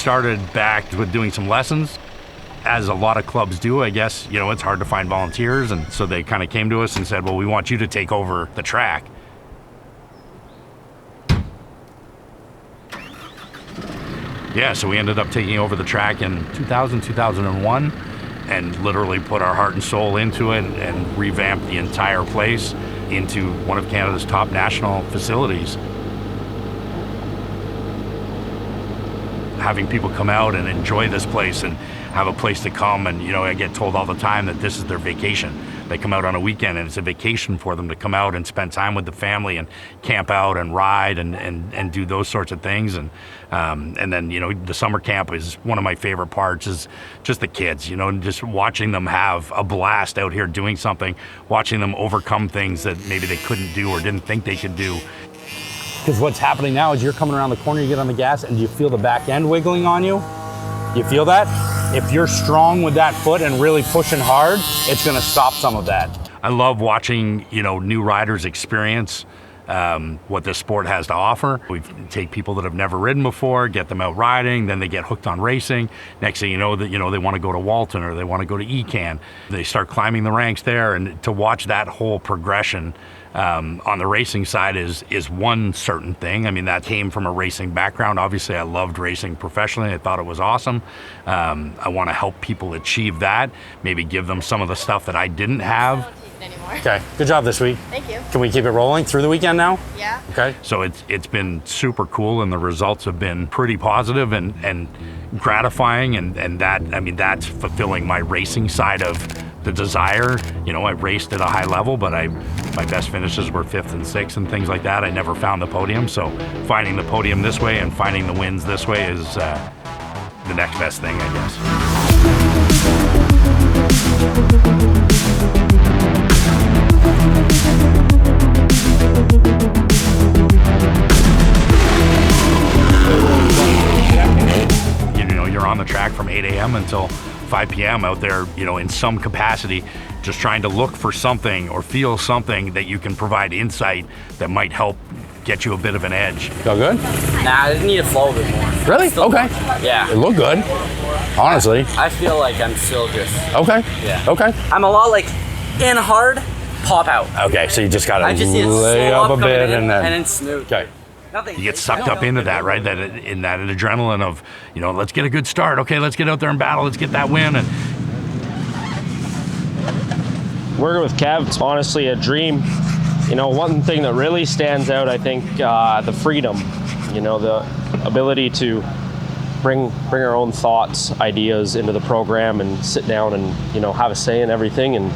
started back with doing some lessons, as a lot of clubs do, I guess. You know, it's hard to find volunteers, and so they kind of came to us and said, well, we want you to take over the track. Yeah, so we ended up taking over the track in 2001, and literally put our heart and soul into it and revamped the entire place into one of Canada's top national facilities. Having people come out and enjoy this place and have a place to come, and you know, I get told all the time that this is their vacation. They come out on a weekend and it's a vacation for them to come out and spend time with the family and camp out and ride and do those sorts of things. And then, you know, the summer camp is one of my favorite parts, is just the kids, you know, and just watching them have a blast out here doing something, watching them overcome things that maybe they couldn't do or didn't think they could do. Because what's happening now is you're coming around the corner, you get on the gas, and you feel the back end wiggling on you. You feel that? If you're strong with that foot and really pushing hard, it's gonna stop some of that. I love watching, you know, new riders experience what this sport has to offer. We take people that have never ridden before, get them out riding, then they get hooked on racing. Next thing you know, that, you know, they want to go to Walton or they want to go to ECAN. They start climbing the ranks there, and to watch that whole progression on the racing side is one certain thing. I mean, that came from a racing background. Obviously, I loved racing professionally. I thought it was awesome. I want to help people achieve that, maybe give them some of the stuff that I didn't have. Okay, good job this week. Thank you. Can we keep it rolling through the weekend now? Yeah. Okay, so it's been super cool, and the results have been pretty positive and gratifying, and that, I mean, that's fulfilling my racing side of the desire. You know, I raced at a high level, but my best finishes were 5th and 6th and things like that. I never found the podium, so finding the podium this way and finding the wins this way is the next best thing, I guess. On the track from 8 a.m. until 5 p.m. out there, you know, in some capacity, just trying to look for something or feel something that you can provide insight that might help get you a bit of an edge. Feel good? Nah, I just need to flow a bit more. Really? Okay. Yeah. It looked good, honestly. I feel like I'm still just... Okay. Yeah. Okay. I'm a lot like in hard, pop out. Okay, so you just gotta lay up a bit and then smooth. Okay. You get sucked up into that, right? That in that adrenaline of, you know, let's get a good start. Okay, let's get out there and battle. Let's get that win. And working with Kev, it's honestly a dream. You know, one thing that really stands out, I think, the freedom. You know, the ability to bring our own thoughts, ideas into the program and sit down and, you know, have a say in everything. And,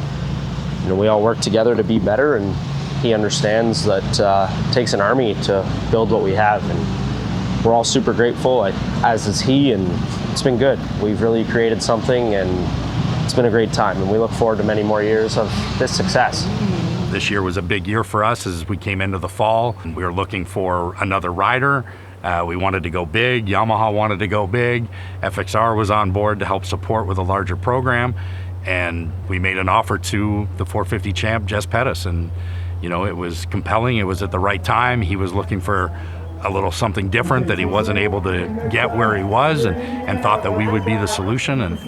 you know, we all work together to be better. And he understands that it takes an army to build what we have, and we're all super grateful, as is he, and it's been good. We've really created something, and it's been a great time, and we look forward to many more years of this success. This year was a big year for us as we came into the fall. We were looking for another rider. We wanted to go big. Yamaha wanted to go big. FXR was on board to help support with a larger program, and we made an offer to the 450 champ, Jess Pettis, and you know, it was compelling. It was at the right time. He was looking for a little something different that he wasn't able to get where he was, and thought that we would be the solution. And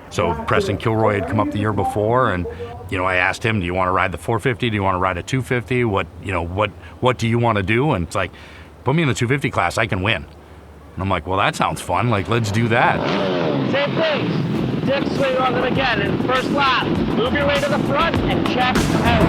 so Preston Kilroy had come up the year before, and you know, I asked him, do you want to ride the 450? Do you want to ride a 250? What do you want to do? And it's like, put me in the 250 class, I can win. And I'm like, well, that sounds fun. Like, let's do that. Same thing. Dip swing on them again in first lap. Move your way to the front and check out.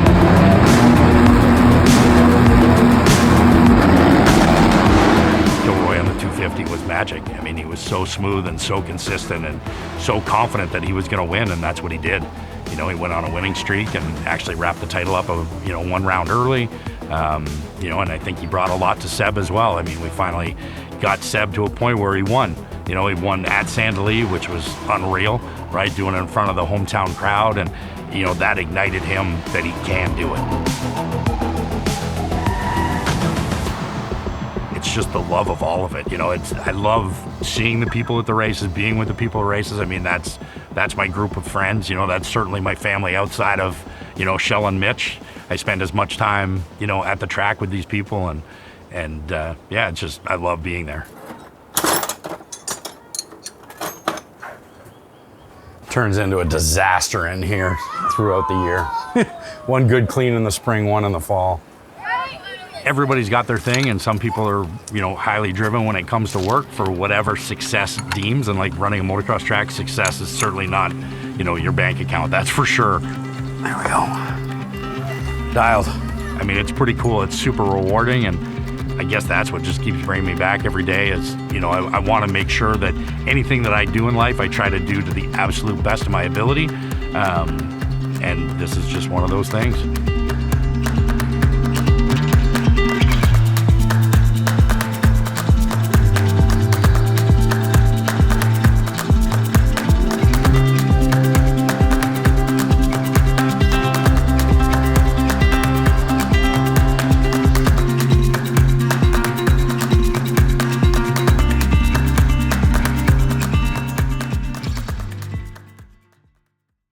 Kilroy on the 250 was magic. I mean, he was so smooth and so consistent and so confident that he was going to win, and that's what he did. You know, he went on a winning streak and actually wrapped the title up, you know, one round early. You know, and I think he brought a lot to Seb as well. I mean, we finally got Seb to a point where he won. You know, he won at Sandali, which was unreal, right? Doing it in front of the hometown crowd, and, you know, that ignited him that he can do it. It's just the love of all of it. You know, I love seeing the people at the races, being with the people at races. I mean, that's my group of friends. You know, that's certainly my family outside of, you know, Shell and Mitch. I spend as much time, you know, at the track with these people, and yeah, it's just, I love being there. turns into a disaster in here throughout the year. One good clean in the spring, one in the fall. Everybody's got their thing, and some people are, you know, highly driven when it comes to work for whatever success deems, and like running a motocross track, success is certainly not, you know, your bank account, that's for sure. There we go. Dialed. I mean, it's pretty cool. It's super rewarding, and I guess that's what just keeps bringing me back every day is, you know, I want to make sure that anything that I do in life, I try to do to the absolute best of my ability. And this is just one of those things.